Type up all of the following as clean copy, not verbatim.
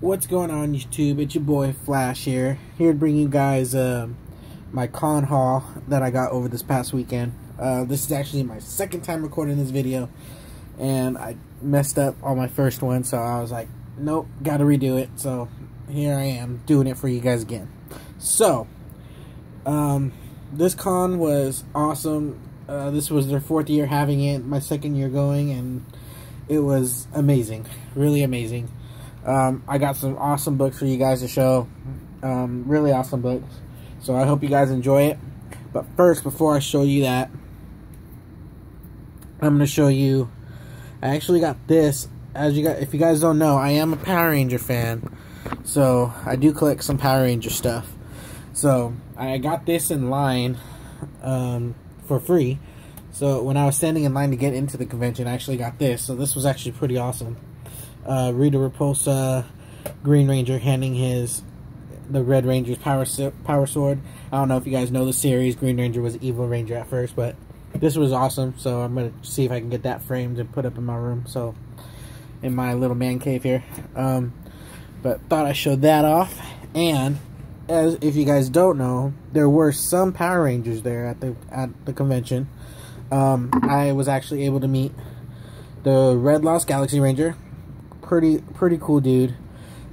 What's going on, YouTube? It's your boy Flash here to bring you guys my con haul that I got over this past weekend. This is actually my second time recording this video, and I messed up on my first one, so I was like, nope, gotta redo it. So here I am doing it for you guys again. So this con was awesome. This was their 4th year having it, my 2nd year going, and it was amazing, really amazing. I got some awesome books for you guys to show, really awesome books, so I hope you guys enjoy it. But first, before I show you that, I'm going to show you, I actually got this. If you guys don't know, I am a Power Ranger fan, so I do collect some Power Ranger stuff. So I got this in line for free. So when I was standing in line to get into the convention, I actually got this. So this was actually pretty awesome. Rita Repulsa, Green Ranger, handing the Red Ranger's power sword. I don't know if you guys know the series. Green Ranger was Evil Ranger at first, but this was awesome. So I'm gonna see if I can get that framed and put up in my room. So in my little man cave here. But thought I showed that off. And if you guys don't know, there were some Power Rangers there at the convention. I was actually able to meet the Red Lost Galaxy Ranger. Pretty cool dude.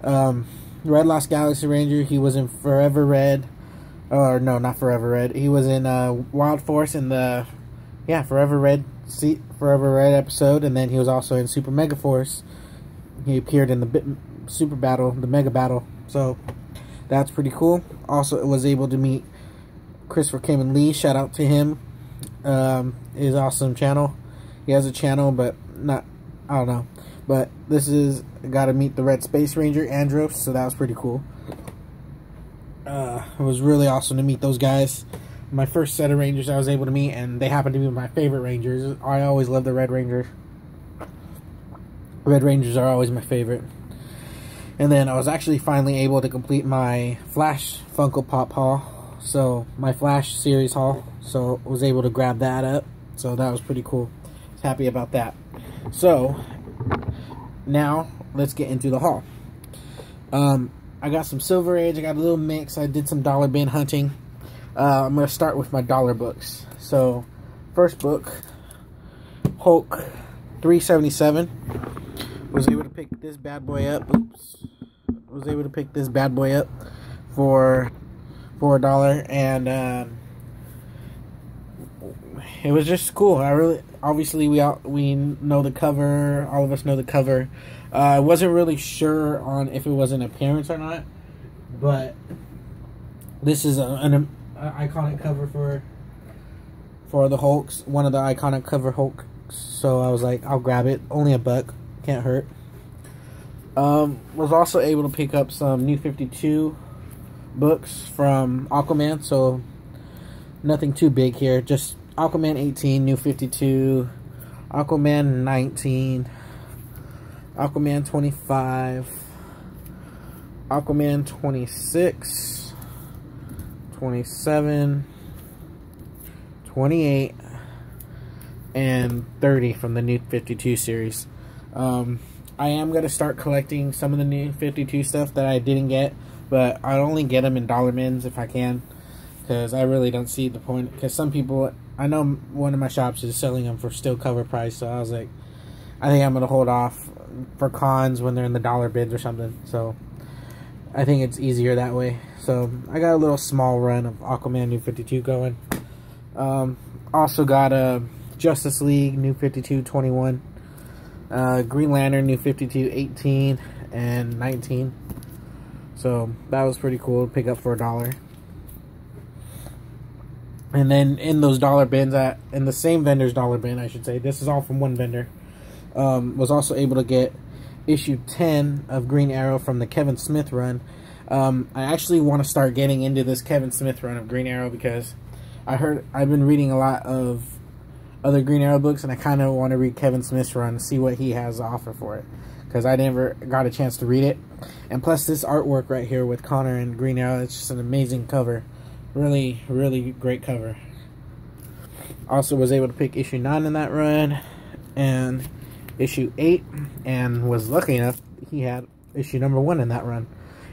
Red Lost Galaxy Ranger, he was in Forever Red. Or no, not Forever Red. He was in Wild Force in the Forever Red episode, and then he was also in Super Mega Force. He appeared in the Super Battle, the Mega Battle. So that's pretty cool. Also was able to meet Christopher Kamen Lee. Shout out to him. His awesome channel. He has a channel, but not, I don't know. But this is, got to meet the Red Space Ranger, Andros, so that was pretty cool. It was really awesome to meet those guys. My first set of Rangers I was able to meet, and they happen to be my favorite Rangers. I always love the Red Rangers. Red Rangers are always my favorite. And then I was actually finally able to complete my Flash Funko Pop haul. So, my Flash series haul. So, I was able to grab that up. So, that was pretty cool. I was happy about that. So, now, let's get into the haul. I got some Silver Age, I got a little mix, I did some dollar bin hunting. I'm going to start with my dollar books. So, first book, Hulk 377. Was able to pick this bad boy up. Was able to pick this bad boy up for $1, and it was just cool. Obviously we know the cover. All of us know the cover. I wasn't really sure on if it was an appearance or not, but this is an iconic cover for the Hulks. One of the iconic cover Hulks. So I was like, I'll grab it. Only $1, can't hurt. Was also able to pick up some New 52 books from Aquaman. So nothing too big here. Just Aquaman 18, New 52, Aquaman 19, Aquaman 25, Aquaman 26, 27, 28, and 30 from the New 52 series. I am going to start collecting some of the New 52 stuff that I didn't get, but I'll only get them in dollar bins if I can, because I really don't see the point. Because some people, I know one of my shops is selling them for still cover price, so I was like, I think I'm going to hold off for cons when they're in the dollar bins or something. So I think it's easier that way. So I got a little small run of Aquaman New 52 going. Also got a Justice League New 52 21, Green Lantern New 52 18 and 19. So that was pretty cool to pick up for $1. And then in those dollar bins, in the same vendor's dollar bin, I should say, this is all from one vendor, was also able to get issue 10 of Green Arrow from the Kevin Smith run. I actually want to start getting into this Kevin Smith run of Green Arrow, because I've been reading a lot of other Green Arrow books, and I kind of want to read Kevin Smith's run and see what he has to offer for it, because I never got a chance to read it. And plus this artwork right here with Connor and Green Arrow, it's just an amazing cover. Really, really great cover. Also was able to pick issue 9 in that run, and issue 8, and was lucky enough he had issue number 1 in that run.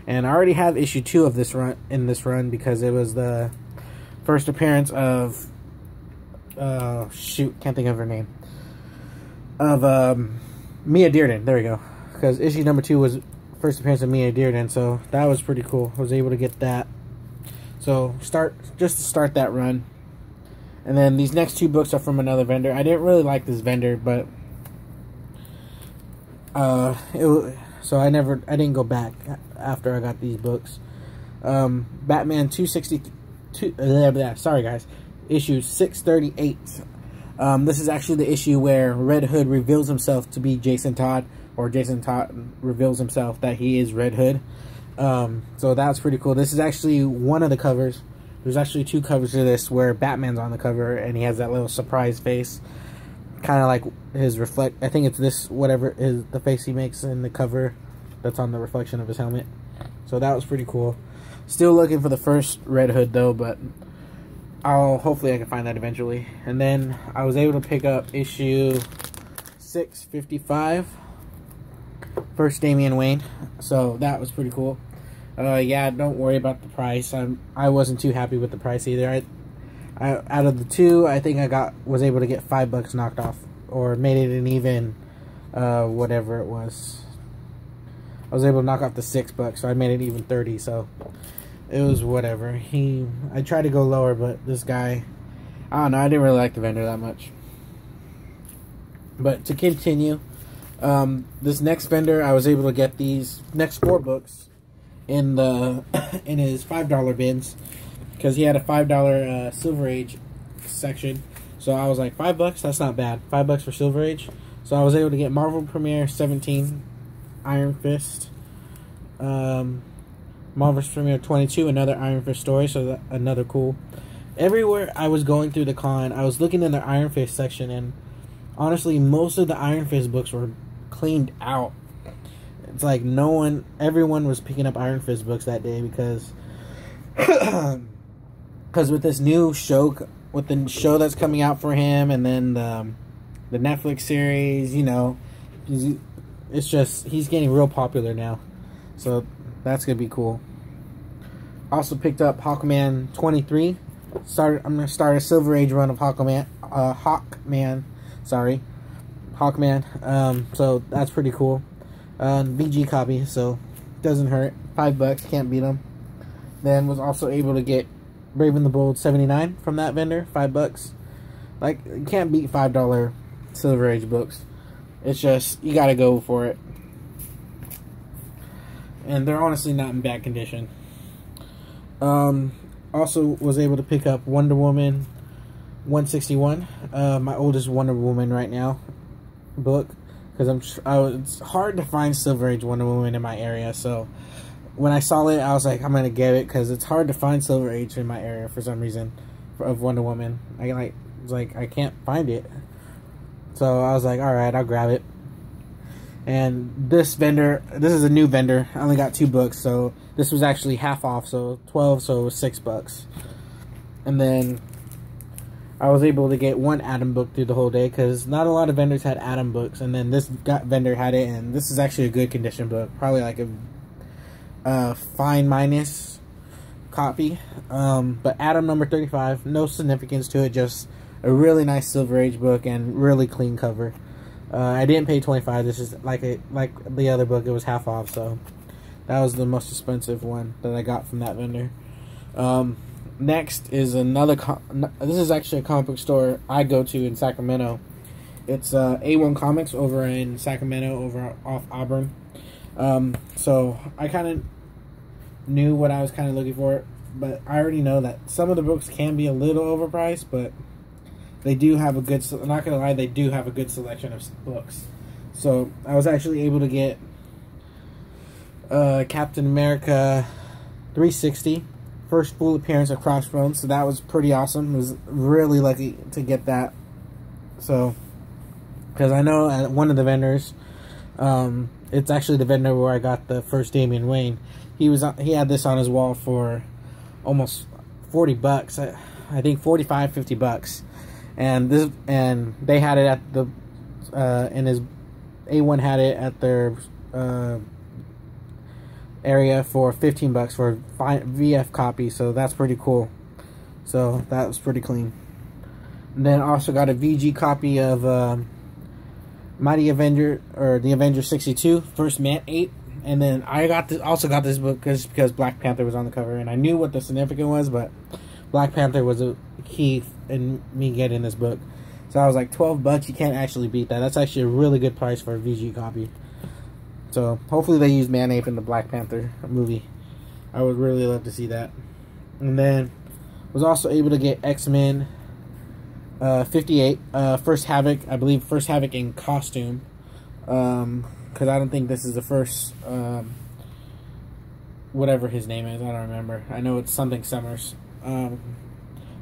And I already have issue 2 of this run because it was the first appearance of shoot, can't think of her name. Of Mia Dearden. There we go. Because issue number 2 was first appearance of Mia Dearden, so that was pretty cool. I was able to get that. So just to start that run. And then these next 2 books are from another vendor. I didn't really like this vendor, but so I didn't go back after I got these books. Batman 262. Sorry guys, issue 638. This is actually the issue where Red Hood reveals himself to be Jason Todd, or Jason Todd reveals himself that he is Red Hood. So that's pretty cool. This is actually one of the covers. There's actually 2 covers to this where Batman's on the cover and he has that little surprise face, kind of like his I think it's this, whatever is the face he makes in the cover that's on the reflection of his helmet. So that was pretty cool. Still looking for the first Red Hood though, but hopefully I can find that eventually. And then I was able to pick up issue 655, first Damian Wayne. So that was pretty cool. Yeah, don't worry about the price. I wasn't too happy with the price either. Out of the 2, I think I was able to get $5 knocked off, or made it an even, whatever it was. I was able to knock off the $6, so I made it even 30. So it was whatever. I tried to go lower, but this guy, I don't know. I didn't really like the vendor that much. But to continue, this next vendor, I was able to get these next 4 books in his $5 bins, because he had a $5 Silver Age section. So I was like, $5, that's not bad. $5 for Silver Age. So I was able to get Marvel Premiere 17, Iron Fist, Marvel Premiere 22, another Iron Fist story, so another cool. Everywhere I was going through the con, I was looking in the Iron Fist section, and honestly, most of the Iron Fist books were cleaned out. It's like everyone was picking up Iron Fist books that day because with this new show, with the show that's coming out for him, and then the Netflix series, you know, it's just, he's getting real popular now. So that's gonna be cool. Also picked up Hawkman 23. I'm gonna start a Silver Age run of Hawkman. So that's pretty cool. VG copy, so doesn't hurt. $5, can't beat them. Then was also able to get Brave and the Bold 79 from that vendor, $5. Like, you can't beat $5 Silver Age books. It's just, you gotta go for it. And they're honestly not in bad condition. Also was able to pick up Wonder Woman 161, my oldest Wonder Woman right now book, because it's hard to find Silver Age Wonder Woman in my area. So when I saw it, I was like, I'm gonna get it, because it's hard to find Silver Age in my area for some reason of Wonder Woman. I can't find it. So I was like, all right, I'll grab it. And this is a new vendor. I only got 2 books, so this was actually half off, so 12, so it was $6. And then I was able to get 1 Atom book through the whole day, because not a lot of vendors had Atom books, and then this vendor had it, and this is actually a good condition book, probably like a fine minus copy. But Atom number 35, no significance to it, just a really nice Silver Age book and really clean cover. I didn't pay $25. This is like the other book. It was half off, so that was the most expensive one that I got from that vendor. Next is another. This is actually a comic book store I go to in Sacramento. It's A1 Comics over in Sacramento, off Auburn. So I kind of knew what I was kind of looking for, but I already know that some of the books can be a little overpriced, but they do have a good, I'm not going to lie, they do have a good selection of books. So I was actually able to get Captain America 360, first full appearance of Crossbones, so that was pretty awesome. I was really lucky to get that. So, because I know at one of the vendors, it's actually the vendor where I got the first Damian Wayne. He had this on his wall for almost $40. I think 45, $50. And they had it at the and his A1 had it at their area for 15 bucks for a VF copy, so that's pretty cool. So that was pretty clean. And then also got a VG copy of Mighty Avenger, or the Avenger 62 First Man 8. And then I also got this book because Black Panther was on the cover, and I knew what the significance was, but Black Panther was a key in me getting this book. So I was like, 12 bucks, you can't actually beat that. That's actually a really good price for a VG copy. So hopefully they use Man-Ape in the Black Panther movie. I would really love to see that. And then was also able to get X-Men 58, First Havoc, I believe First Havoc in costume. Because I don't think this is the first, whatever his name is, I don't remember. I know it's something Summers.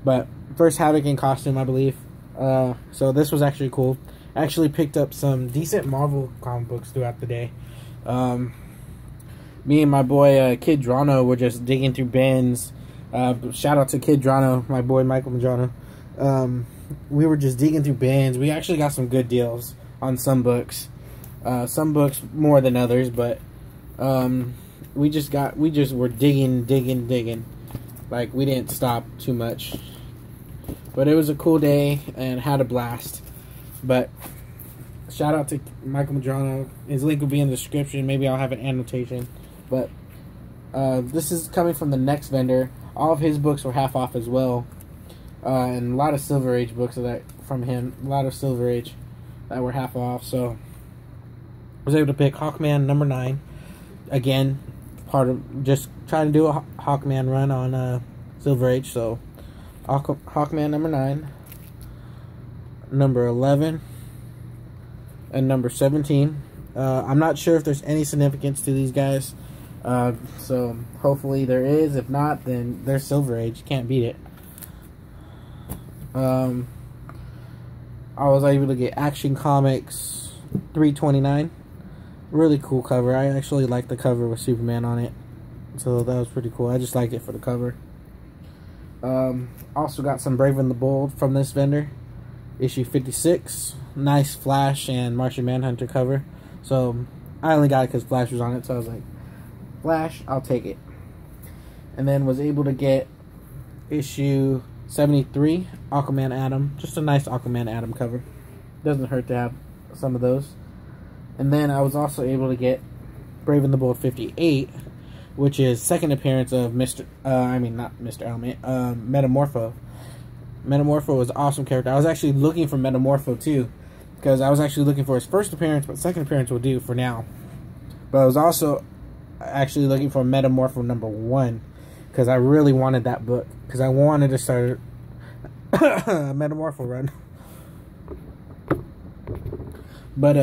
But First Havoc in costume, I believe. So this was actually cool. I actually picked up some decent Marvel comic books throughout the day. Me and my boy Kid Drano were just digging through bins. Shout out to Kid Drano, my boy Michael Majano. We were just digging through bins. We actually got some good deals on some books. Some books more than others, but we just were digging. Like, we didn't stop too much. But it was a cool day and had a blast. But shout out to Michael Madrano. His link will be in the description. Maybe I'll have an annotation. But this is coming from the next vendor. All of his books were half off as well. And a lot of Silver Age books from him. A lot of Silver Age that were half off. So I was able to pick Hawkman number 9. Again, part of just trying to do a Hawkman run on Silver Age. So Hawkman number 9, number 11, and number 17. I'm not sure if there's any significance to these guys. So hopefully there is. If not, then they're Silver Age. You can't beat it. I was able to get Action Comics 329. Really cool cover. I actually like the cover with Superman on it. So that was pretty cool. I just liked it for the cover. Also got some Brave and the Bold from this vendor. Issue 56. Nice Flash and Martian Manhunter cover. So I only got it because Flash was on it. So I was like, Flash, I'll take it. And then was able to get issue 73, Aquaman Atom. Just a nice Aquaman Atom cover. Doesn't hurt to have some of those. And then I was also able to get Brave and the Bold 58, which is second appearance of Metamorpho. Metamorpho was an awesome character. I was actually looking for Metamorpho too, because I was actually looking for his first appearance, but second appearance will do for now. But I was also actually looking for Metamorpho number 1, because I really wanted that book, because I wanted to start a Metamorpho run. But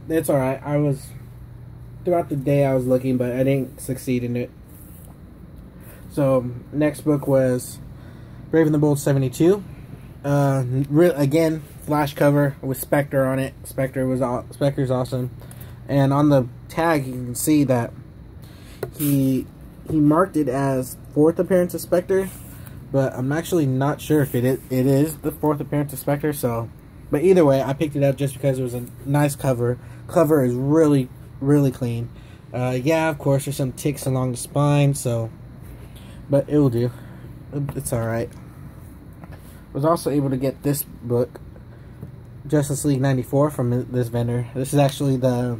it's alright. Throughout the day I was looking, but I didn't succeed in it. So next book was Brave and the Bold 72. Again, Flash cover with Spectre on it. Spectre's awesome. And on the tag you can see that he marked it as 4th appearance of Spectre, but I'm actually not sure if it is the 4th appearance of Spectre. So, but either way, I picked it up just because it was a nice cover. Cover is really clean. Yeah, of course, there's some ticks along the spine, so, but it will do. It's alright. Was also able to get this book, Justice League 94, from this vendor. This is actually the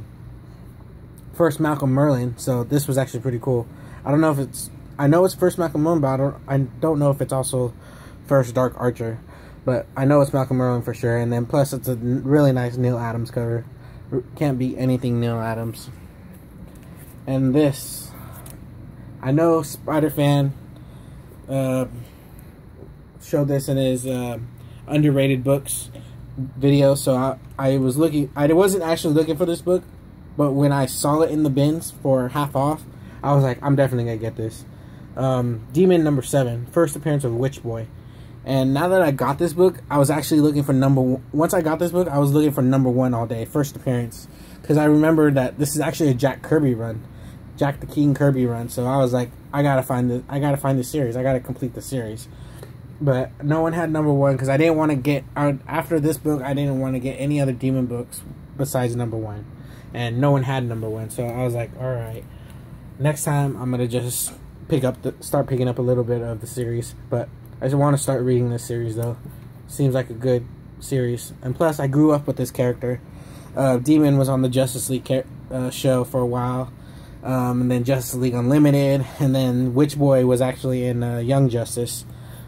first Malcolm Merlin, so this was actually pretty cool. I don't know if it's, I know it's first Malcolm Merlin, but I don't know if it's also first Dark Archer. But I know it's Malcolm Merlin for sure, and then plus it's a really nice Neil Adams cover. Can't beat anything Neil Adams. And this, I know Spider-Fan showed this in his underrated books video, so I wasn't actually looking for this book, but when I saw it in the bins for half off, I was like, I'm definitely gonna get this. Demon number 7, first appearance of Witch Boy. And now that I got this book, I was actually looking for once I got this book, I was looking for number 1 all day, first appearance. Because I remember that this is actually a Jack Kirby run. Jack the King Kirby run. So I was like, I gotta find this series. I gotta complete the series. But no one had number 1, because I didn't want to get, after this book, I didn't want to get any other Demon books besides number 1. And no one had number 1, so I was like, alright. next time I'm gonna just start picking up a little bit of the series. But I just want to start reading this series though. Seems like a good series, and plus I grew up with this character. Demon was on the Justice League show for a while, and then Justice League Unlimited, and then Witch Boy was actually in Young Justice.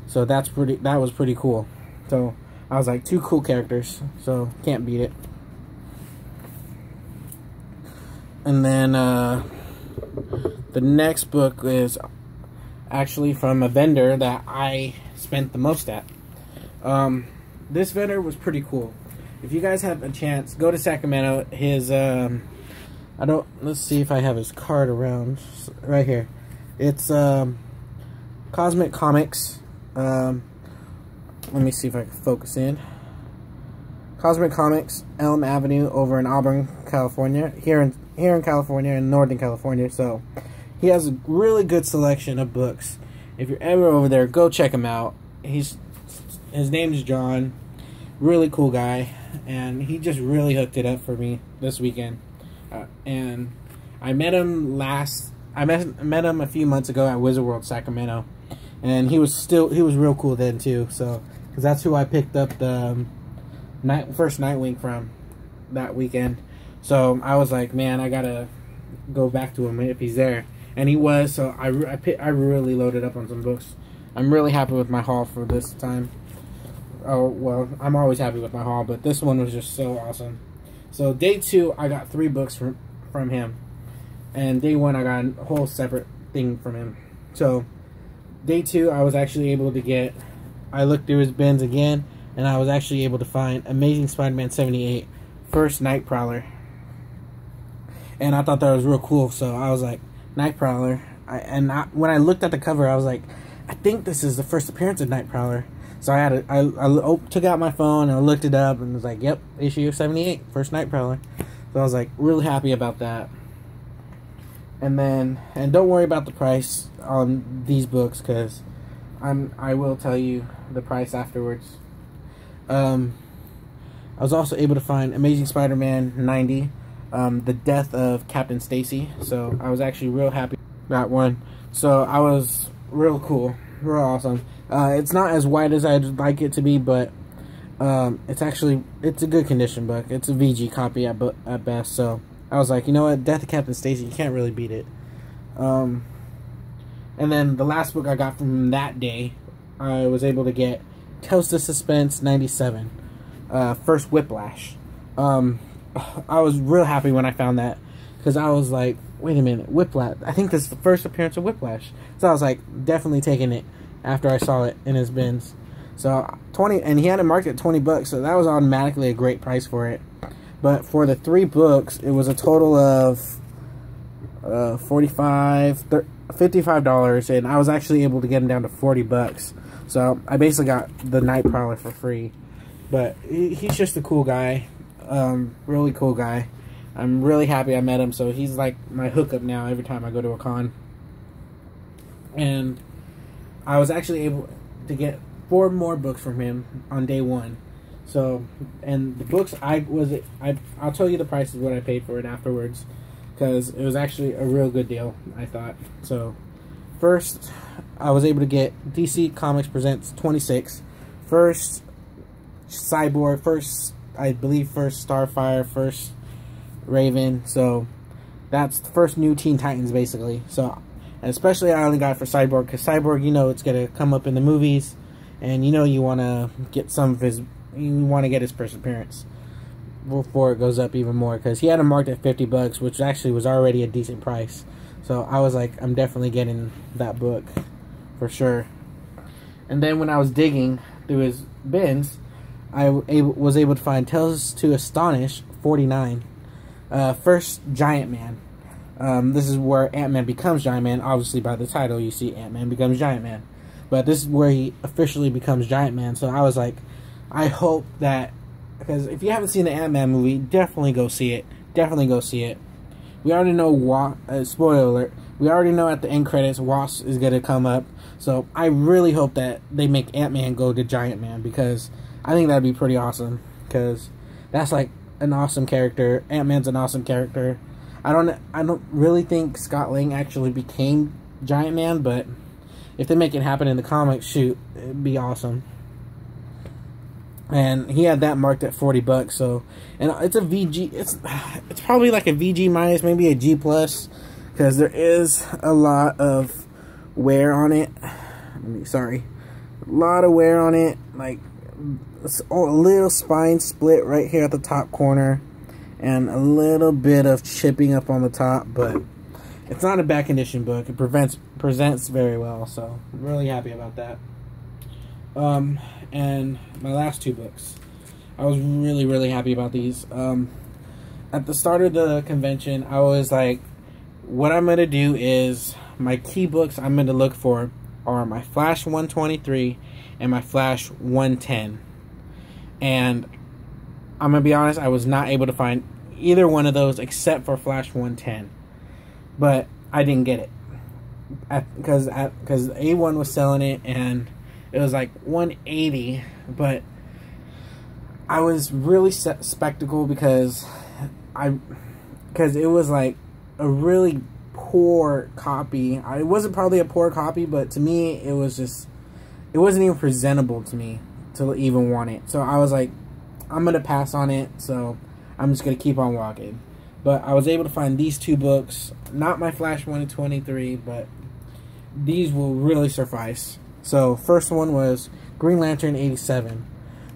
So that was pretty cool. So I was like, 2 cool characters, so can't beat it. And then the next book is actually from a vendor that I spent the most at. This vendor was pretty cool. If you guys have a chance, go to Sacramento. His let's see if I have his card around right here. It's Cosmic Comics. Let me see if I can focus in. Cosmic Comics, Elm Avenue, over in Auburn, California. Here in California, in Northern California. So he has a really good selection of books. If you're ever over there, go check him out. His name's John. Really cool guy, and he just really hooked it up for me this weekend. And I met him I met him a few months ago at Wizard World Sacramento, and he was real cool then too. So, because that's who I picked up the first Nightwing from that weekend. So I was like, man, I gotta go back to him if he's there, and he was. So I really loaded up on some books. I'm really happy with my haul for this time. Oh, well, I'm always happy with my haul, but this one was just so awesome. So day 2, I got 3 books from him, and day 1, I got a whole separate thing from him. So day 2, I was actually able to get, I looked through his bins again, and I was actually able to find Amazing Spider-Man 78, First Nightprowler. And I thought that was real cool, so I was like, Nightprowler. When I looked at the cover, I was like, I think this is the first appearance of Nightprowler. So I took out my phone and I looked it up and was like, yep, issue 78, First Nightprowler. So I was like, really happy about that. And don't worry about the price on these books, because I will tell you the price afterwards. I was also able to find Amazing Spider-Man 90, The Death of Captain Stacy. So I was actually real happy with that one. So I was real cool, real awesome. It's not as wide as I'd like it to be, but it's a good condition book. It's a VG copy at best. So I was like, you know what, Death of Captain Stacy, you can't really beat it. And then the last book I got from that day, I was able to get Toast of Suspense 97, First Whiplash. I was real happy when I found that, because I was like, wait a minute, Whiplash. I think this is the first appearance of Whiplash. So I was like, definitely taking it after I saw it in his bins. So 20, and he had it marked at $20, so that was automatically a great price for it. But for the 3 books, it was a total of $55, and I was actually able to get him down to $40. So I basically got the Nightprowler for free. But he's just a cool guy, really cool guy. I'm really happy I met him, so he's like my hookup now every time I go to a con. And I was actually able to get 4 more books from him on day 1. So, and the books I'll tell you the prices what I paid for it afterwards, because it was actually a real good deal, I thought. So, first, I was able to get DC Comics Presents 26, First Cyborg, First, I believe, First Starfire, First Raven. So that's the first new Teen Titans, basically. So, and especially I only got it for Cyborg, because Cyborg, you know, it's gonna come up in the movies, and you know you want to get you want to get his first appearance before it goes up even more, because he had him marked at $50, which actually was already a decent price. So I was like, I'm definitely getting that book for sure. And then when I was digging through his bins, I was able to find Tales to Astonish 49, First Giant Man. This is where Ant-Man becomes Giant Man. Obviously, by the title, you see Ant-Man becomes Giant Man. But this is where he officially becomes Giant Man. So I was like, I hope that, because if you haven't seen the Ant-Man movie, definitely go see it. Definitely go see it. We already know, spoiler alert, we already know at the end credits Wasp is going to come up. So I really hope that they make Ant-Man go to Giant Man, because I think that'd be pretty awesome. Because that's like an awesome character. Ant-Man's an awesome character. I don't really think Scott Lang actually became Giant Man, but if they make it happen in the comics, shoot, it'd be awesome. And he had that marked at $40, so, and it's a VG, it's probably like a VG minus, maybe a G plus, because there is a lot of wear on it. Sorry, a lot of wear on it, like a little spine split right here at the top corner, and a little bit of chipping up on the top, but it's not a bad condition book. It presents very well, so I'm really happy about that. And my last two books, I was really happy about these. At the start of the convention, I was like, what I'm going to do is, my key books I'm going to look for are my Flash 123 and my Flash 110. And I'm going to be honest, I was not able to find either one of those except for Flash 110. But I didn't get it. Because A1 was selling it, and it was like $180, but I was really skeptical because it was like a really poor copy. It wasn't probably a poor copy, but to me it wasn't even presentable to me to even want it. So I was like, I'm gonna pass on it, so I'm just gonna keep on walking. But I was able to find these two books, not my Flash 123, but these will really suffice. So, first one was Green Lantern 87.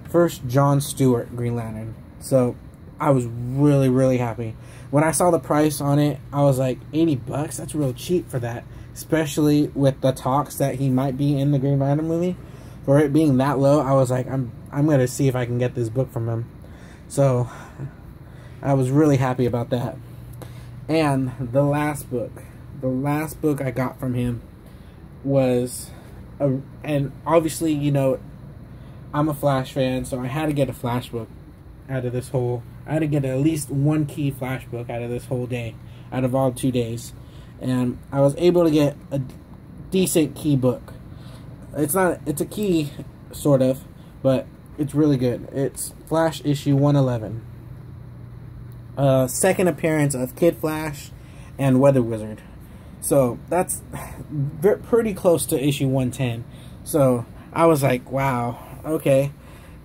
First John Stewart Green Lantern. So, I was really happy. When I saw the price on it, I was like, $80? That's real cheap for that. Especially with the talks that he might be in the Green Lantern movie. For it being that low, I was like, I'm going to see if I can get this book from him. So, I was really happy about that. And the last book I got from him was... and obviously, you know, I'm a Flash fan, so I had to get a Flash book out of this whole... I had to get at least one key Flash book out of this whole day, out of all 2 days. And I was able to get a decent key book. It's a key, sort of, but it's really good. It's Flash issue 111. Second appearance of Kid Flash and Weather Wizard. So, that's pretty close to issue 110. So, I was like, wow, okay.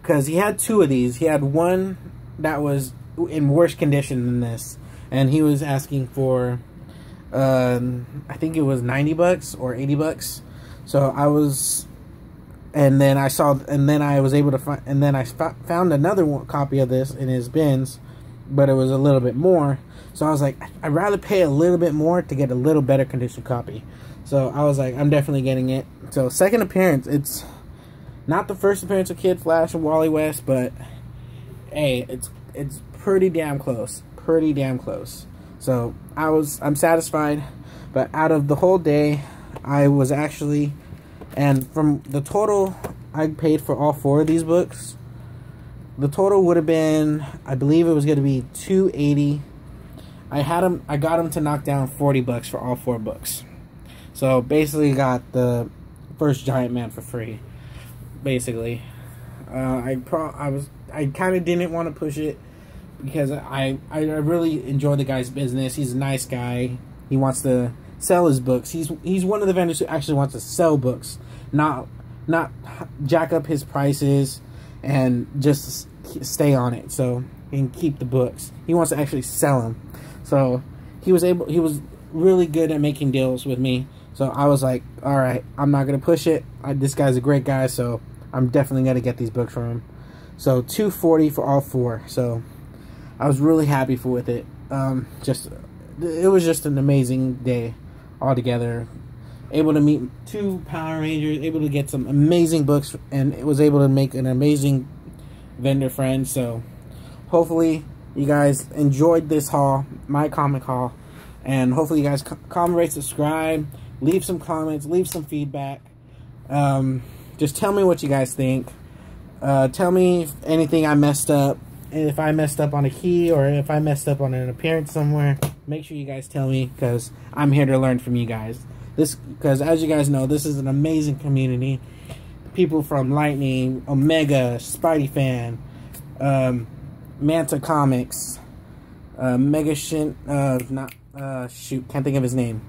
Because he had two of these. He had one that was in worse condition than this. And he was asking for, I think it was $90 or $80. So, I was... And then I was able to find... And then I found another copy of this in his bins. But it was a little bit more. So I was like, I'd rather pay a little bit more to get a little better condition copy. So I was like, I'm definitely getting it. So second appearance, it's not the first appearance of Kid Flash and Wally West, but hey, it's pretty damn close. Pretty damn close. So I'm satisfied. But out of the whole day, I was actually, and from the total I paid for all 4 of these books, the total would have been, I believe it was going to be $280. I got him to knock down $40 for all 4 books. So basically got the first Giant Man for free. Basically. I kind of didn't want to push it because I really enjoy the guy's business. He's a nice guy. He wants to sell his books. He's one of the vendors who actually wants to sell books, not jack up his prices and just stay on it so he can keep the books. He wants to actually sell them. So he was really good at making deals with me. So I was like, all right, I'm not gonna push it. This guy's a great guy, so I'm definitely gonna get these books from him. So $240 for all 4. So I was really happy with it. It was just an amazing day altogether. Able to meet 2 Power Rangers, able to get some amazing books, and it was able to make an amazing vendor friend. So hopefully you guys enjoyed this haul, my comic haul, and hopefully you guys comment, rate, subscribe, leave some comments, leave some feedback. Just tell me what you guys think. Tell me if anything I messed up, and if I messed up on a key or if I messed up on an appearance somewhere. Make sure you guys tell me, because I'm here to learn from you guys. Because as you guys know, this is an amazing community. People from Lightning, Omega, Spidey Fan, Manta Comics, Mega Shin, not, shoot, can't think of his name.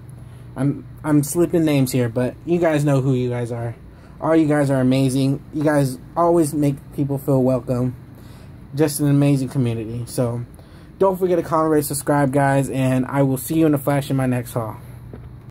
I'm slipping names here, but you guys know who you guys are. All you guys are amazing. You guys always make people feel welcome. Just an amazing community. So, don't forget to comment, rate, subscribe, guys, and I will see you in the flash in my next haul.